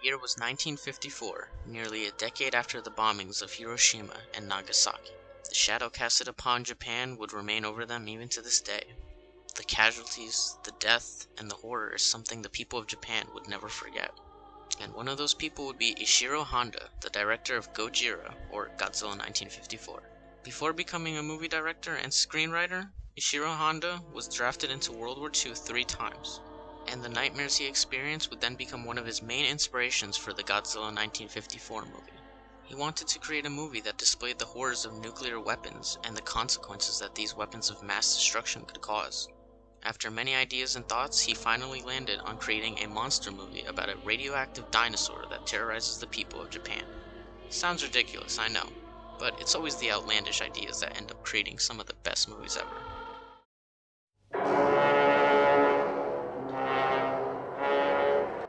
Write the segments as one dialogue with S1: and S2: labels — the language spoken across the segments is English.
S1: year was 1954, nearly a decade after the bombings of Hiroshima and Nagasaki. The shadow casted upon Japan would remain over them even to this day. The casualties, the death, and the horror is something the people of Japan would never forget. And one of those people would be Ishiro Honda, the director of Gojira, or Godzilla 1954. Before becoming a movie director and screenwriter, Ishiro Honda was drafted into World War II 3 times, and the nightmares he experienced would then become one of his main inspirations for the Godzilla 1954 movie. He wanted to create a movie that displayed the horrors of nuclear weapons and the consequences that these weapons of mass destruction could cause. After many ideas and thoughts, he finally landed on creating a monster movie about a radioactive dinosaur that terrorizes the people of Japan. Sounds ridiculous, I know, but it's always the outlandish ideas that end up creating some of the best movies ever.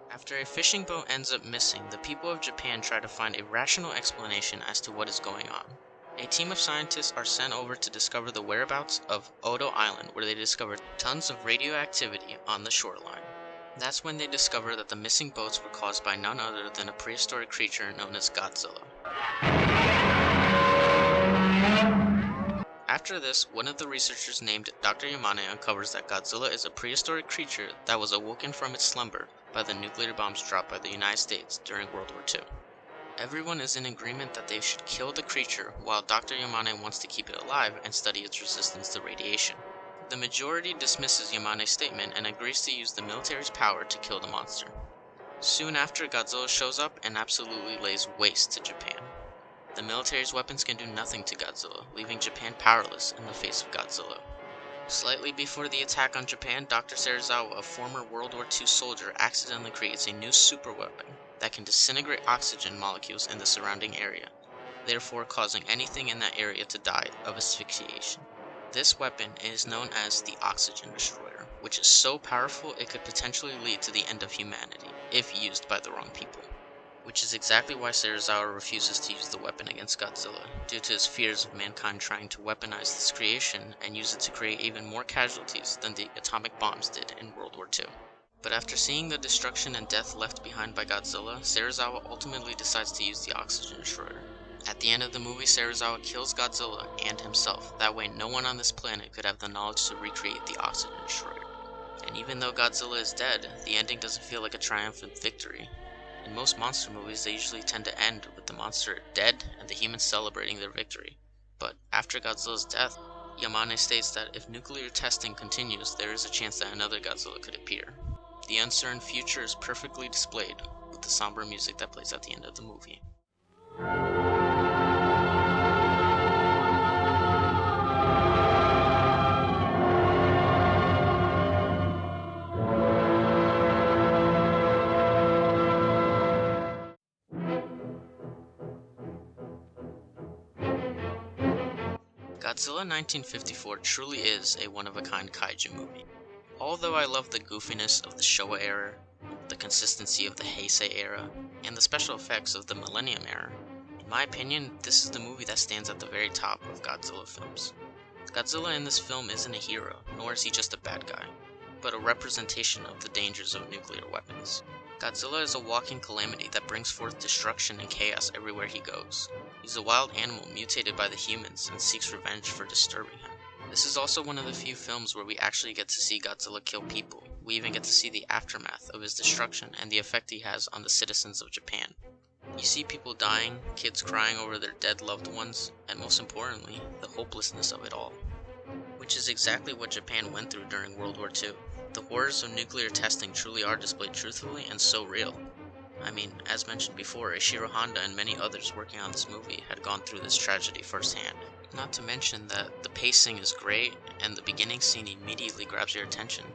S1: After a fishing boat ends up missing, the people of Japan try to find a rational explanation as to what is going on. A team of scientists are sent over to discover the whereabouts of Odo Island, where they discover tons of radioactivity on the shoreline. That's when they discover that the missing boats were caused by none other than a prehistoric creature known as Godzilla. After this, one of the researchers named Dr. Yamane uncovers that Godzilla is a prehistoric creature that was awoken from its slumber by the nuclear bombs dropped by the United States during World War II. Everyone is in agreement that they should kill the creature, while Dr. Yamane wants to keep it alive and study its resistance to radiation. The majority dismisses Yamane's statement and agrees to use the military's power to kill the monster. Soon after, Godzilla shows up and absolutely lays waste to Japan. The military's weapons can do nothing to Godzilla, leaving Japan powerless in the face of Godzilla. Slightly before the attack on Japan, Dr. Serizawa, a former World War II soldier, accidentally creates a new superweapon that can disintegrate oxygen molecules in the surrounding area, therefore causing anything in that area to die of asphyxiation. This weapon is known as the Oxygen Destroyer, which is so powerful it could potentially lead to the end of humanity, if used by the wrong people. Which is exactly why Serizawa refuses to use the weapon against Godzilla, due to his fears of mankind trying to weaponize this creation and use it to create even more casualties than the atomic bombs did in World War II. But after seeing the destruction and death left behind by Godzilla, Serizawa ultimately decides to use the Oxygen Destroyer. At the end of the movie, Serizawa kills Godzilla and himself, that way no one on this planet could have the knowledge to recreate the Oxygen Destroyer. And even though Godzilla is dead, the ending doesn't feel like a triumphant victory. In most monster movies, they usually tend to end with the monster dead and the humans celebrating their victory. But after Godzilla's death, Yamane states that if nuclear testing continues, there is a chance that another Godzilla could appear. The uncertain future is perfectly displayed with the somber music that plays at the end of the movie. Godzilla 1954 truly is a one-of-a-kind kaiju movie. Although I love the goofiness of the Showa era, the consistency of the Heisei era, and the special effects of the Millennium era, in my opinion, this is the movie that stands at the very top of Godzilla films. Godzilla in this film isn't a hero, nor is he just a bad guy, but a representation of the dangers of nuclear weapons. Godzilla is a walking calamity that brings forth destruction and chaos everywhere he goes. He's a wild animal mutated by the humans and seeks revenge for disturbing him. This is also one of the few films where we actually get to see Godzilla kill people. We even get to see the aftermath of his destruction and the effect he has on the citizens of Japan. You see people dying, kids crying over their dead loved ones, and most importantly, the hopelessness of it all. Which is exactly what Japan went through during World War II. The horrors of nuclear testing truly are displayed truthfully and so real. I mean, as mentioned before, Ishiro Honda and many others working on this movie had gone through this tragedy firsthand. Not to mention that the pacing is great and the beginning scene immediately grabs your attention.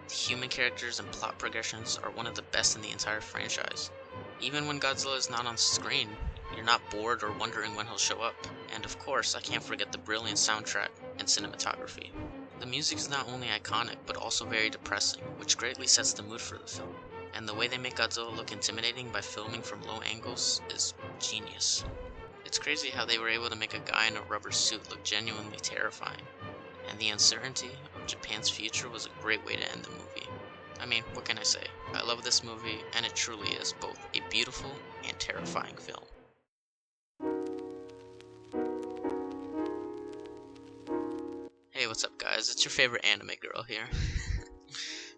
S1: The human characters and plot progressions are one of the best in the entire franchise. Even when Godzilla is not on screen, you're not bored or wondering when he'll show up. And of course, I can't forget the brilliant soundtrack and cinematography. The music is not only iconic, but also very depressing, which greatly sets the mood for the film. And the way they make Godzilla look intimidating by filming from low angles is genius. It's crazy how they were able to make a guy in a rubber suit look genuinely terrifying. And the uncertainty of Japan's future was a great way to end the movie. I mean, what can I say? I love this movie, and it truly is both a beautiful and terrifying film. Hey, what's up guys? It's your favorite anime girl here.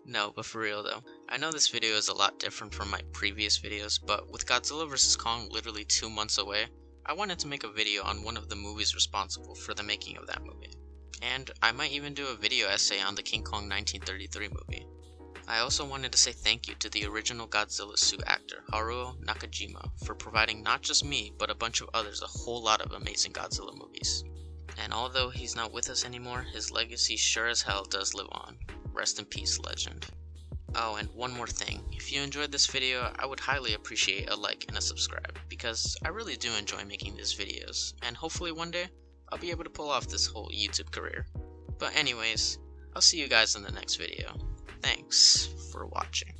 S1: No, but for real though, I know this video is a lot different from my previous videos, but with Godzilla vs. Kong literally 2 months away, I wanted to make a video on one of the movies responsible for the making of that movie. And I might even do a video essay on the King Kong 1933 movie. I also wanted to say thank you to the original Godzilla suit actor, Haruo Nakajima, for providing not just me, but a bunch of others a whole lot of amazing Godzilla movies. And although he's not with us anymore, his legacy sure as hell does live on. Rest in peace, legend. Oh, and one more thing. If you enjoyed this video, I would highly appreciate a like and a subscribe, because I really do enjoy making these videos, and hopefully one day, I'll be able to pull off this whole YouTube career. But anyways, I'll see you guys in the next video. Thanks for watching.